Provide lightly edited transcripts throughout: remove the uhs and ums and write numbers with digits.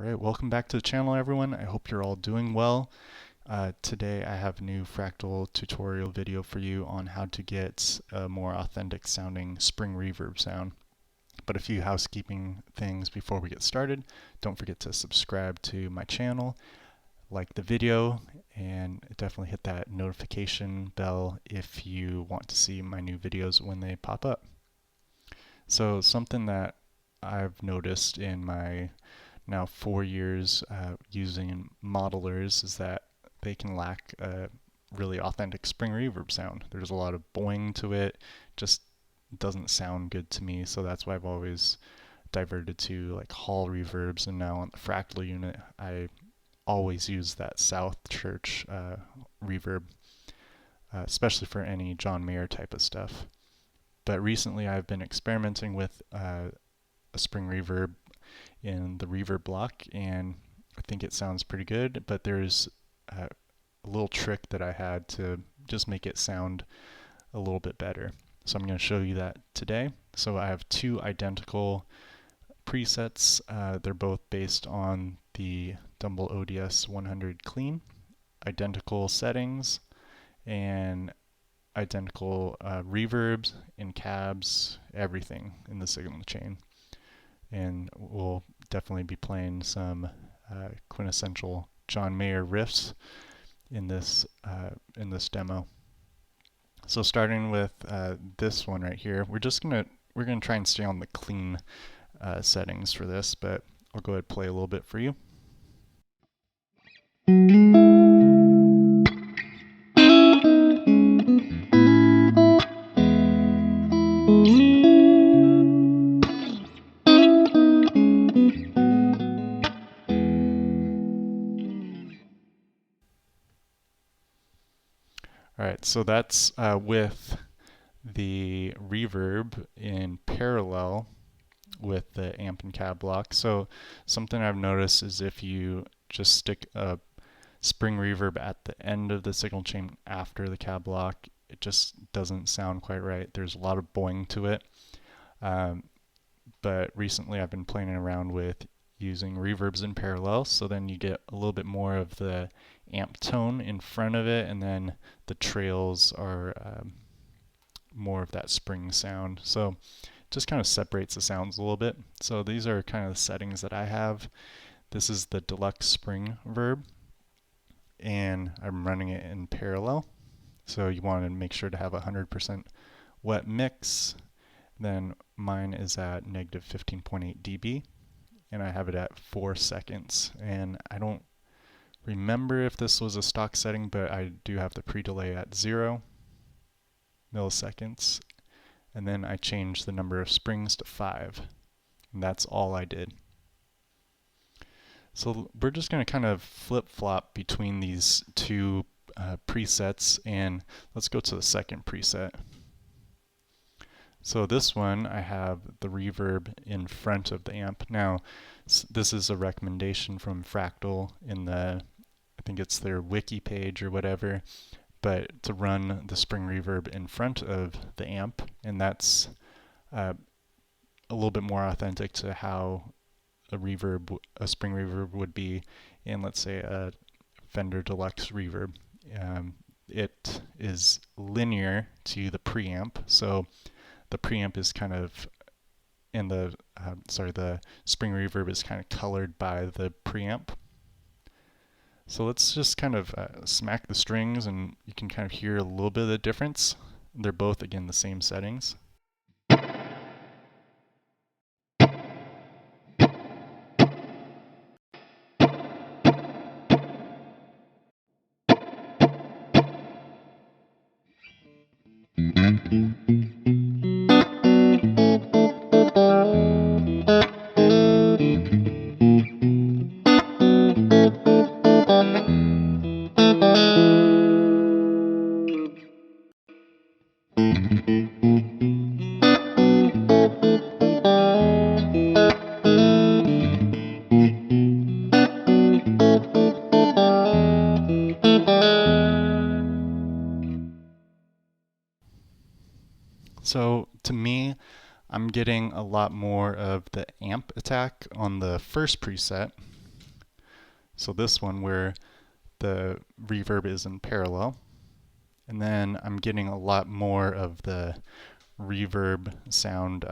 Alright, welcome back to the channel everyone. I hope you're all doing well. Today I have a new Fractal tutorial video for you on how to get a more authentic sounding spring reverb sound. But a few housekeeping things before we get started. Don't forget to subscribe to my channel, like the video, and definitely hit that notification bell if you want to see my new videos when they pop up. So something that I've noticed in my now 4 years using modelers is that they can lack a really authentic spring reverb sound. There's a lot of boing to it, just doesn't sound good to me, so that's why I've always diverted to like hall reverbs, and now on the Fractal unit I always use that South Church reverb, especially for any John Mayer type of stuff. But recently I've been experimenting with a spring reverb in the reverb block, and I think it sounds pretty good, but there's a little trick that I had to just make it sound a little bit better. So I'm going to show you that today. So I have two identical presets. They're both based on the Dumble ODS 100 Clean, identical settings, and identical reverbs and cabs, everything in the signal chain. And we'll definitely be playing some quintessential John Mayer riffs in this demo. So starting with this one right here, we're gonna try and stay on the clean settings for this, but I'll go ahead and play a little bit for you. Alright, so that's with the reverb in parallel with the amp and cab block. So something I've noticed is if you just stick a spring reverb at the end of the signal chain after the cab block, it just doesn't sound quite right. There's a lot of boing to it. But recently I've been playing around with using reverbs in parallel, so then you get a little bit more of the amp tone in front of it, and then the trails are more of that spring sound. So just kind of separates the sounds a little bit. So these are kind of the settings that I have. This is the deluxe spring verb, and I'm running it in parallel. So you want to make sure to have 100% wet mix. Then mine is at negative 15.8 dB, and I have it at 4 seconds. And I don't remember if this was a stock setting, but I do have the pre-delay at 0 milliseconds. And then I changed the number of springs to 5. And that's all I did. So we're just going to kind of flip-flop between these two presets, and let's go to the second preset. So this one, I have the reverb in front of the amp. Now, this is a recommendation from Fractal in the, I think it's their wiki page or whatever, but to run the spring reverb in front of the amp, and that's a little bit more authentic to how a spring reverb would be in, let's say, a Fender Deluxe reverb. It is linear to the preamp, so the preamp is kind of, and the spring reverb is kind of colored by the preamp. So let's just kind of smack the strings, and you can kind of hear a little bit of the difference. They're both, again, the same settings. So to me, I'm getting a lot more of the amp attack on the first preset, So this one where the reverb is in parallel. And then I'm getting a lot more of the reverb sound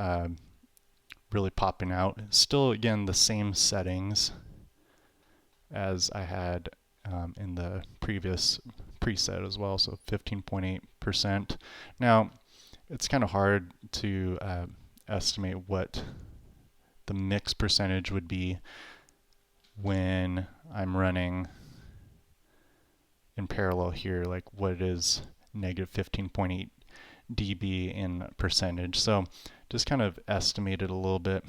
really popping out. Still, again, the same settings as I had in the previous preset as well, so 15.8%. Now, it's kind of hard to estimate what the mix percentage would be when I'm running in parallel here, like what it is negative 15.8 dB in percentage. So just kind of estimate it a little bit,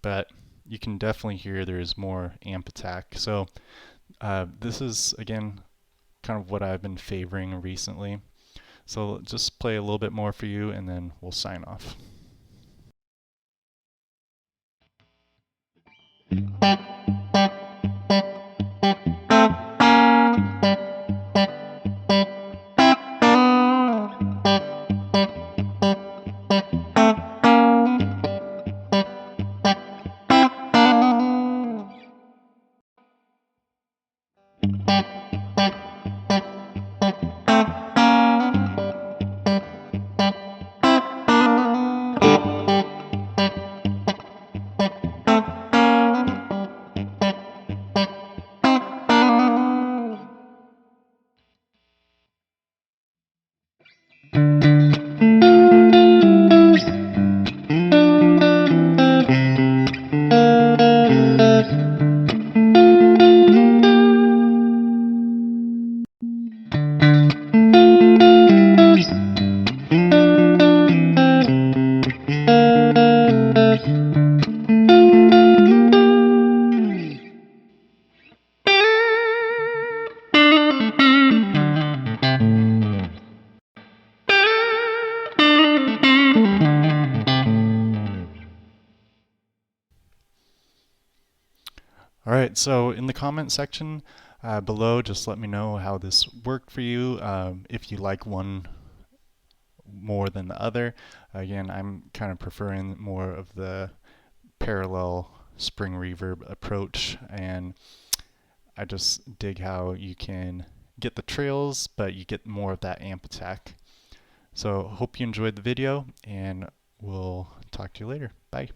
but you can definitely hear there's more amp attack. So this is, again, kind of what I've been favoring recently. So just play a little bit more for you and then we'll sign off. All right, so in the comment section below, just let me know how this worked for you, if you like one more than the other. Again, I'm kind of preferring more of the parallel spring reverb approach, and I just dig how you can get the trails, but you get more of that amp attack. So hope you enjoyed the video, and we'll talk to you later. Bye.